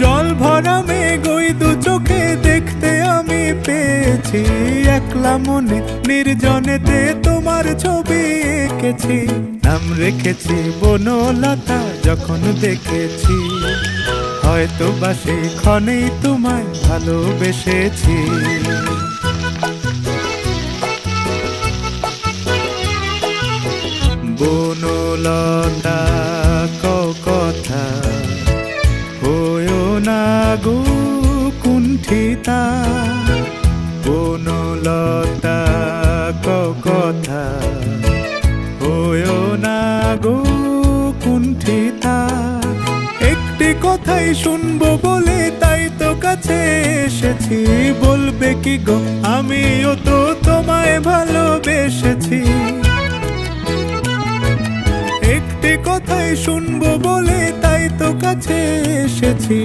জল ভরা মেঘ ওই দু চোখে দেখতে আমি পেয়েছি, একলা মনে নির্জনেতে তোমার ছবি এঁকেছি। নাম রেখেছি বনলতা যখন দেখেছি, হয়তো বা সেই ক্ষণেই তোমায় ভালোবেসেছি। বনলতা কথা হয়ো না গো কুণ্ঠিতা, বনলতা কথা হয়ো না গো কুণ্ঠিতা। একটি কথাই শুনবো বলে তাই তো কাছে এসেছি, বলবে কি গো আমিও তো তোমায় ভালোবেসেছি। একটি কথাই শুনবো বলে তাই তো কাছে এসেছি।